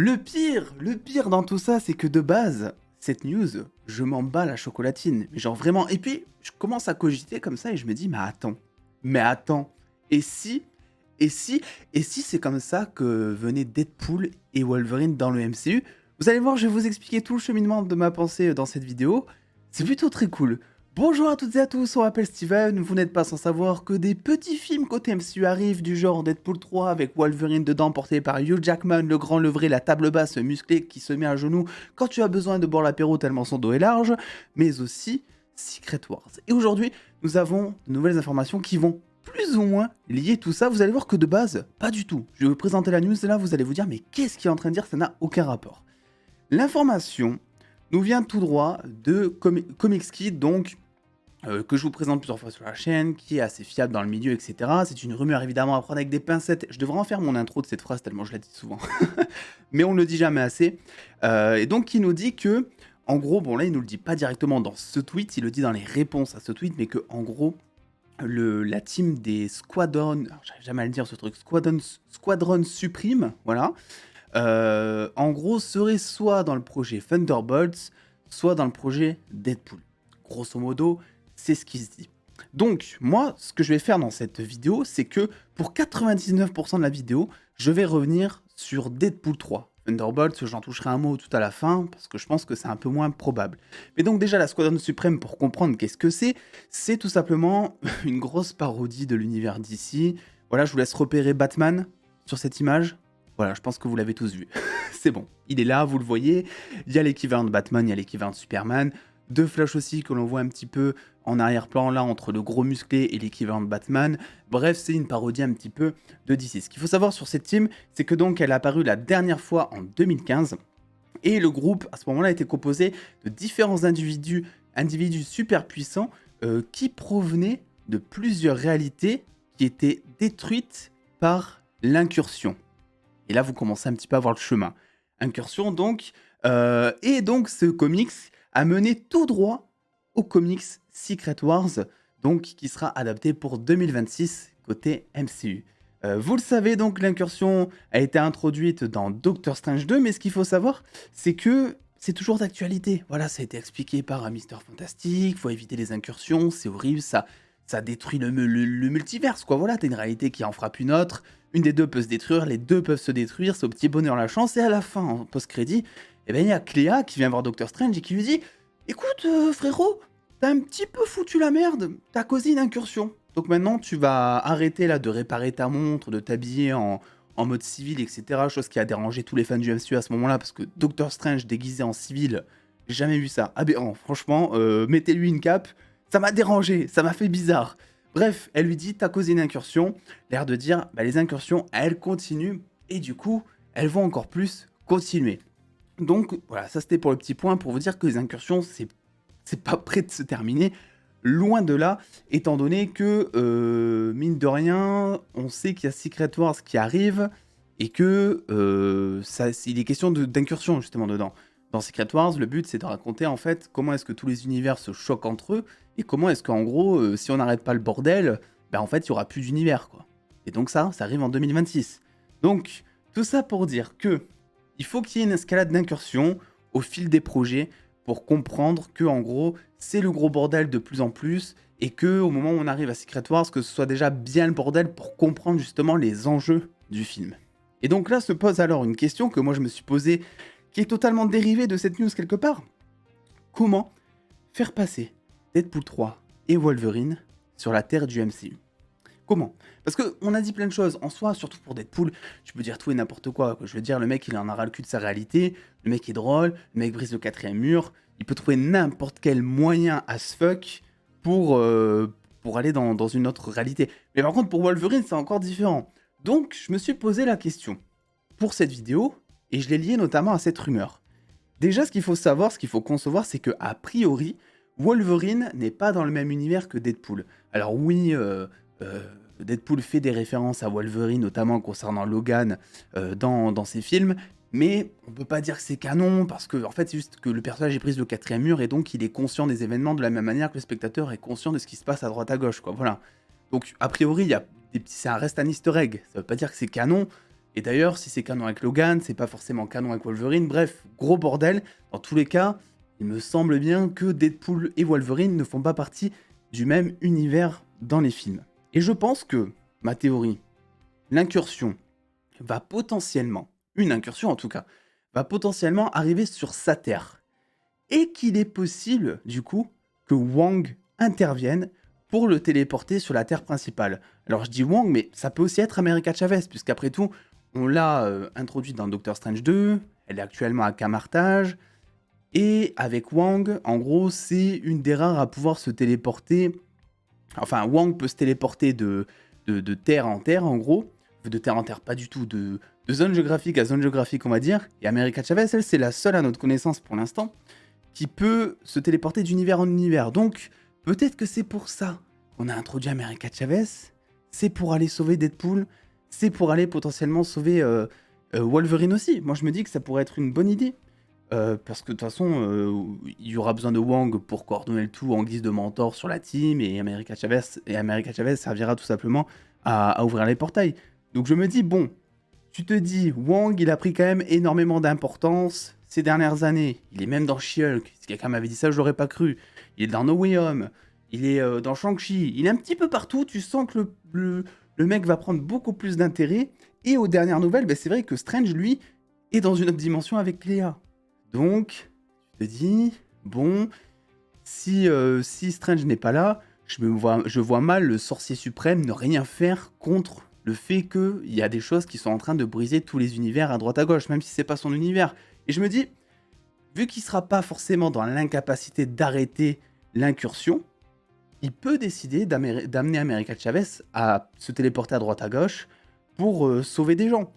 Le pire dans tout ça, c'est que de base, cette news, je m'en bats la chocolatine. Mais genre vraiment. Et puis, je commence à cogiter comme ça et je me dis, mais attends. Et si, et si, et si c'est comme ça que venaient Deadpool et Wolverine dans le MCU? Vous allez voir, je vais vous expliquer tout le cheminement de ma pensée dans cette vidéo. C'est plutôt très cool. Bonjour à toutes et à tous, on m'appelle Steven, vous n'êtes pas sans savoir que des petits films côté MCU arrivent du genre Deadpool 3 avec Wolverine dedans porté par Hugh Jackman, le grand levré, la table basse musclée qui se met à genoux quand tu as besoin de boire l'apéro tellement son dos est large, mais aussi Secret Wars. Et aujourd'hui, nous avons de nouvelles informations qui vont plus ou moins lier tout ça. Vous allez voir que de base, pas du tout. Je vais vous présenter la news et là vous allez vous dire mais qu'est-ce qu'il est en train de dire, ça n'a aucun rapport. L'information nous vient tout droit de Comicsky, donc que je vous présente plusieurs fois sur la chaîne, qui est assez fiable dans le milieu, etc. C'est une rumeur évidemment à prendre avec des pincettes. Je devrais en faire mon intro de cette phrase tellement je la dis souvent. Mais on ne le dit jamais assez. Et donc qui nous dit que, en gros, bon là il nous le dit pas directement dans ce tweet, il le dit dans les réponses à ce tweet, mais que en gros, la team des Squadron, j'arrive jamais à le dire ce truc, Squadron Supreme, voilà, en gros serait soit dans le projet Thunderbolts, soit dans le projet Deadpool. Grosso modo, c'est ce qui se dit. Donc, moi, ce que je vais faire dans cette vidéo, c'est que pour 99% de la vidéo, je vais revenir sur Deadpool 3. Thunderbolts, j'en toucherai un mot tout à la fin, parce que je pense que c'est un peu moins probable. Mais donc déjà, la Squadron Suprême, pour comprendre qu'est-ce que c'est tout simplement une grosse parodie de l'univers DC. Voilà, je vous laisse repérer Batman sur cette image. Voilà, je pense que vous l'avez tous vu. C'est bon, il est là, vous le voyez. Il y a l'équivalent de Batman, il y a l'équivalent de Superman. De Flash aussi, que l'on voit un petit peu en arrière-plan, là, entre le gros musclé et l'équivalent de Batman. Bref, c'est une parodie un petit peu de DC. Ce qu'il faut savoir sur cette team, c'est que donc elle a apparu la dernière fois en 2015. Et le groupe, à ce moment-là, était composé de différents individus super puissants qui provenaient de plusieurs réalités qui étaient détruites par l'incursion. Et là, vous commencez un petit peu à voir le chemin. Incursion, donc. Et donc, ce comics a mené tout droit au comics Secret Wars, donc qui sera adapté pour 2026 côté MCU. Vous le savez, donc l'incursion a été introduite dans Doctor Strange 2, mais ce qu'il faut savoir, c'est que c'est toujours d'actualité. Voilà, ça a été expliqué par un Mister Fantastique, faut éviter les incursions, c'est horrible, ça détruit le multiverse, quoi. Voilà, t'as une réalité qui en frappe une autre, une des deux peut se détruire, les deux peuvent se détruire, c'est au petit bonheur la chance, et à la fin, en post-crédit, eh ben, il y a Cléa qui vient voir Doctor Strange et qui lui dit « Écoute, frérot, t'as un petit peu foutu la merde, t'as causé une incursion. Donc maintenant, tu vas arrêter là de réparer ta montre, de t'habiller en mode civil, etc. » Chose qui a dérangé tous les fans du MCU à ce moment-là, parce que Doctor Strange déguisé en civil, j'ai jamais vu ça. Aberrant, franchement, mettez-lui une cape, ça m'a dérangé, ça m'a fait bizarre. Bref, elle lui dit « T'as causé une incursion », l'air de dire bah, « Les incursions, elles continuent, et du coup, elles vont encore plus continuer. » Donc voilà, ça c'était pour le petit point, pour vous dire que les incursions, c'est pas prêt de se terminer, loin de là, étant donné que, mine de rien, on sait qu'il y a Secret Wars qui arrive, et que il est question d'incursion justement dedans. Dans Secret Wars, le but c'est de raconter en fait comment est-ce que tous les univers se choquent entre eux, et comment est-ce qu'en gros, si on n'arrête pas le bordel, ben en fait il y aura plus d'univers, quoi. Et donc ça arrive en 2026. Donc, tout ça pour dire que il faut qu'il y ait une escalade d'incursion au fil des projets pour comprendre que, en gros, c'est le gros bordel de plus en plus et que, au moment où on arrive à Secret Wars, que ce soit déjà bien le bordel pour comprendre justement les enjeux du film. Et donc là se pose alors une question que moi je me suis posée, qui est totalement dérivée de cette news quelque part. Comment faire passer Deadpool 3 et Wolverine sur la terre du MCU? Comment? Parce qu'on a dit plein de choses. En soi, surtout pour Deadpool, tu peux dire tout et n'importe quoi. Je veux dire, le mec, il en a ras le cul de sa réalité. Le mec est drôle. Le mec brise le quatrième mur. Il peut trouver n'importe quel moyen as fuck pour aller dans une autre réalité. Mais par contre, pour Wolverine, c'est encore différent. Donc, je me suis posé la question pour cette vidéo, et je l'ai liée notamment à cette rumeur. Déjà, ce qu'il faut savoir, ce qu'il faut concevoir, c'est que a priori, Wolverine n'est pas dans le même univers que Deadpool. Alors oui, Deadpool fait des références à Wolverine, notamment concernant Logan dans ses films, mais on peut pas dire que c'est canon, parce que en fait, c'est juste que le personnage est brise le quatrième mur, et donc il est conscient des événements de la même manière que le spectateur est conscient de ce qui se passe à droite à gauche, quoi, voilà. Donc, a priori, ça reste un easter egg, ça veut pas dire que c'est canon, Et d'ailleurs, si c'est canon avec Logan, c'est pas forcément canon avec Wolverine. Bref, gros bordel. Dans tous les cas, il me semble bien que Deadpool et Wolverine ne font pas partie du même univers dans les films. Et je pense que, ma théorie, l'incursion va potentiellement, une incursion en tout cas, va potentiellement arriver sur sa Terre. Et qu'il est possible, du coup, que Wong intervienne pour le téléporter sur la Terre principale. Alors je dis Wong, mais ça peut aussi être America Chavez, puisqu'après tout, on l'a introduite dans Doctor Strange 2, elle est actuellement à Camartage, et avec Wong, en gros, c'est une des rares à pouvoir se téléporter. Enfin, Wong peut se téléporter de terre en terre, en gros. De terre en terre, pas du tout, de zone géographique à zone géographique, on va dire. Et America Chavez, elle, c'est la seule à notre connaissance pour l'instant qui peut se téléporter d'univers en univers. Donc, peut-être que c'est pour ça qu'on a introduit America Chavez. C'est pour aller sauver Deadpool. C'est pour aller potentiellement sauver Wolverine aussi. Moi, je me dis que ça pourrait être une bonne idée. Parce que de toute façon, il y aura besoin de Wong pour coordonner le tout en guise de mentor sur la team, et America Chavez servira tout simplement à ouvrir les portails. Donc je me dis, bon, tu te dis, Wong, il a pris quand même énormément d'importance ces dernières années. Il est même dans She-Hulk. Si quelqu'un m'avait dit ça, je l'aurais pas cru. Il est dans No Way Home. Il est dans Shang-Chi. Il est un petit peu partout. Tu sens que le mec va prendre beaucoup plus d'intérêt. Et aux dernières nouvelles, ben, c'est vrai que Strange, lui, est dans une autre dimension avec Léa. Donc, tu te dis, bon, si Strange n'est pas là, je vois mal le sorcier suprême ne rien faire contre le fait qu'il y a des choses qui sont en train de briser tous les univers à droite à gauche, même si c'est pas son univers. Et je me dis, vu qu'il sera pas forcément dans l'incapacité d'arrêter l'incursion, il peut décider d'amener America Chavez à se téléporter à droite à gauche pour sauver des gens.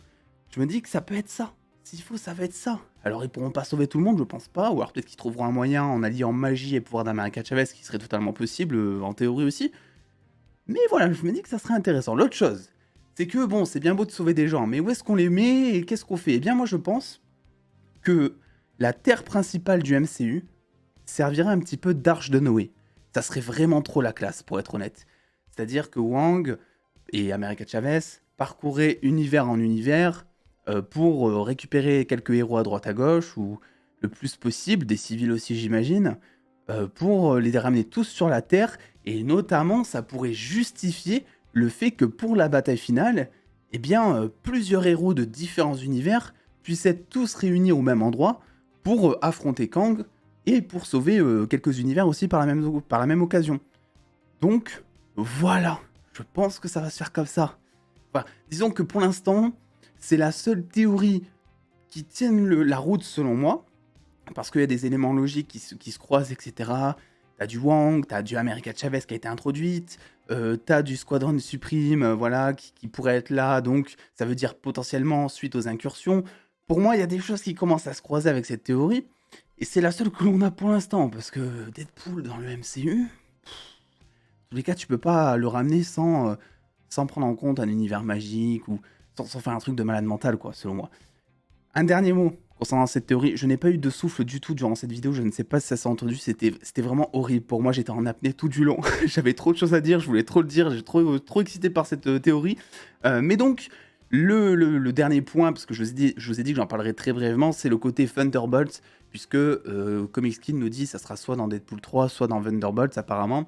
Je me dis que ça peut être ça. S'il faut, ça va être ça. Alors ils pourront pas sauver tout le monde, je pense pas, ou alors peut-être qu'ils trouveront un moyen en alliant magie et pouvoir d'America Chavez qui serait totalement possible, en théorie aussi. Mais voilà, je me dis que ça serait intéressant. L'autre chose, c'est que bon, c'est bien beau de sauver des gens, mais où est-ce qu'on les met et qu'est-ce qu'on fait? Eh bien moi je pense que la terre principale du MCU servirait un petit peu d'arche de Noé. Ça serait vraiment trop la classe, pour être honnête. C'est-à-dire que Wang et America Chavez parcouraient univers en univers pour récupérer quelques héros à droite à gauche, ou le plus possible, des civils aussi j'imagine, pour les ramener tous sur la Terre, et notamment ça pourrait justifier le fait que pour la bataille finale, eh bien, plusieurs héros de différents univers puissent être tous réunis au même endroit pour affronter Kang, et pour sauver quelques univers aussi par la même occasion. Donc, voilà, je pense que ça va se faire comme ça. Enfin, disons que pour l'instant, c'est la seule théorie qui tienne la route selon moi, parce qu'il y a des éléments logiques qui se croisent, etc. T'as du Wong, t'as du America Chavez qui a été introduite, t'as du Squadron Supreme, voilà, qui pourrait être là, donc ça veut dire potentiellement suite aux incursions. Pour moi, il y a des choses qui commencent à se croiser avec cette théorie, et c'est la seule que l'on a pour l'instant, parce que Deadpool dans le MCU, en tous les cas, tu peux pas le ramener sans prendre en compte un univers magique, ou sans faire un truc de malade mental, quoi, selon moi. Un dernier mot concernant cette théorie, je n'ai pas eu de souffle du tout durant cette vidéo, je ne sais pas si ça s'est entendu, c'était vraiment horrible. Pour moi, j'étais en apnée tout du long, j'avais trop de choses à dire, je voulais trop le dire, j'étais trop excité par cette théorie. Mais donc, le dernier point, parce que je vous ai dit que j'en parlerai très brièvement, c'est le côté Thunderbolts, puisque Comic Skin nous dit que ça sera soit dans Deadpool 3, soit dans Thunderbolts apparemment.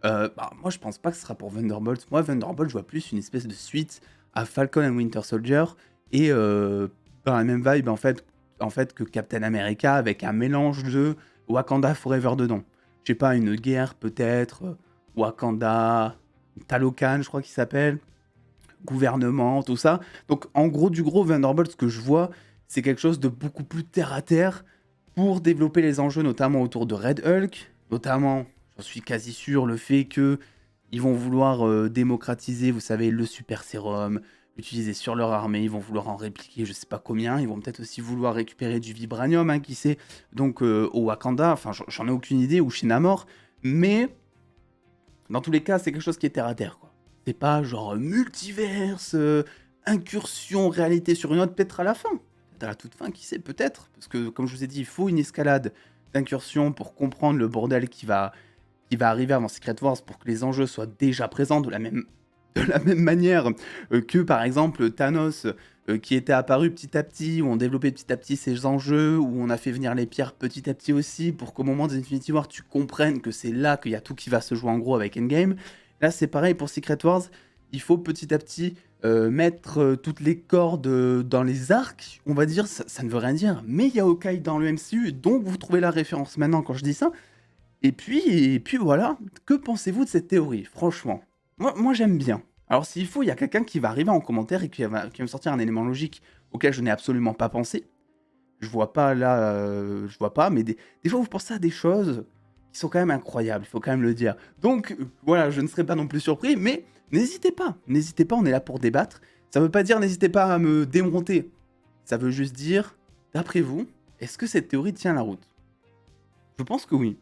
Moi, je pense pas que ce sera pour Thunderbolts. Moi, Thunderbolts, je vois plus une espèce de suite à Falcon and Winter Soldier, et dans la même vibe en fait que Captain America, avec un mélange de Wakanda Forever dedans. Je sais pas, une guerre peut-être, Wakanda, Talocan je crois qu'il s'appelle, gouvernement, tout ça. Donc en gros du gros Thunderbolts, ce que je vois, c'est quelque chose de beaucoup plus terre à terre pour développer les enjeux, notamment autour de Red Hulk, notamment, j'en suis quasi sûr, le fait que ils vont vouloir démocratiser, vous savez, le super sérum, l'utiliser sur leur armée, ils vont vouloir en répliquer je sais pas combien, ils vont peut-être aussi vouloir récupérer du vibranium, hein, qui sait, donc au Wakanda, enfin j'en ai aucune idée, ou Shinamore, mais dans tous les cas, c'est quelque chose qui est terre à terre, quoi. C'est pas genre multiverse, incursion, réalité sur une autre, peut-être à la fin. Peut-être à la toute fin, qui sait, peut-être. Parce que, comme je vous ai dit, il faut une escalade d'incursion pour comprendre le bordel qui va arriver avant Secret Wars, pour que les enjeux soient déjà présents, de la même De la même manière que par exemple Thanos, qui était apparu petit à petit, où on développait petit à petit ses enjeux, où on a fait venir les pierres petit à petit aussi, pour qu'au moment des Infinity War, tu comprennes que c'est là qu'il y a tout qui va se jouer en gros avec Endgame. Là, c'est pareil pour Secret Wars, il faut petit à petit mettre toutes les cordes dans les arcs, on va dire, ça ne veut rien dire, mais il y a Hawkeye dans le MCU, donc vous trouvez la référence maintenant quand je dis ça. Et puis voilà, que pensez-vous de cette théorie, franchement? Moi j'aime bien. Alors s'il faut, il y a quelqu'un qui va arriver en commentaire et qui va me sortir un élément logique auquel je n'ai absolument pas pensé. Je vois pas là, je vois pas, mais des fois vous pensez à des choses qui sont quand même incroyables, il faut quand même le dire. Donc voilà, je ne serai pas non plus surpris, mais n'hésitez pas, on est là pour débattre. Ça veut pas dire n'hésitez pas à me démonter. Ça veut juste dire, d'après vous, est-ce que cette théorie tient la route? Je pense que oui.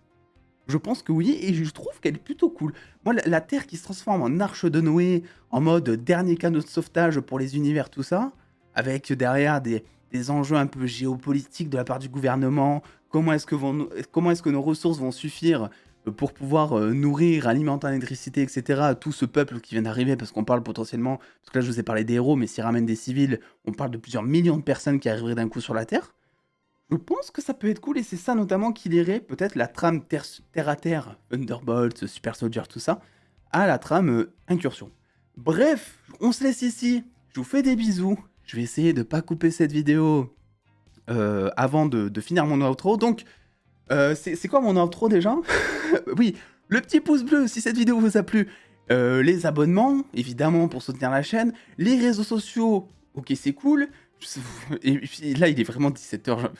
Je pense que oui, et je trouve qu'elle est plutôt cool. Moi, la Terre qui se transforme en arche de Noé, en mode dernier canot de sauvetage pour les univers, tout ça, avec derrière des enjeux un peu géopolitiques de la part du gouvernement, comment est-ce que nos ressources vont suffire pour pouvoir nourrir, alimenter en électricité, etc., tout ce peuple qui vient d'arriver, parce qu'on parle potentiellement, parce que là je vous ai parlé des héros, mais s'ils ramènent des civils, on parle de plusieurs millions de personnes qui arriveraient d'un coup sur la Terre. Je pense que ça peut être cool et c'est ça notamment qui lirait peut-être la trame terre à terre, Thunderbolt, Super Soldier, tout ça, à la trame incursion. Bref, on se laisse ici. Je vous fais des bisous. Je vais essayer de pas couper cette vidéo avant de finir mon outro. Donc, c'est quoi mon outro déjà? Oui, le petit pouce bleu si cette vidéo vous a plu. Les abonnements, évidemment, pour soutenir la chaîne. Les réseaux sociaux, ok, c'est cool. Et puis là, il est vraiment 17h.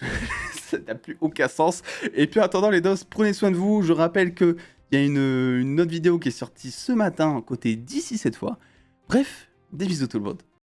Ça n'a plus aucun sens. Et puis, en attendant, les dos, prenez soin de vous. Je rappelle qu'il y a une autre vidéo qui est sortie ce matin, côté d'ici cette fois. Bref, des bisous tout le monde.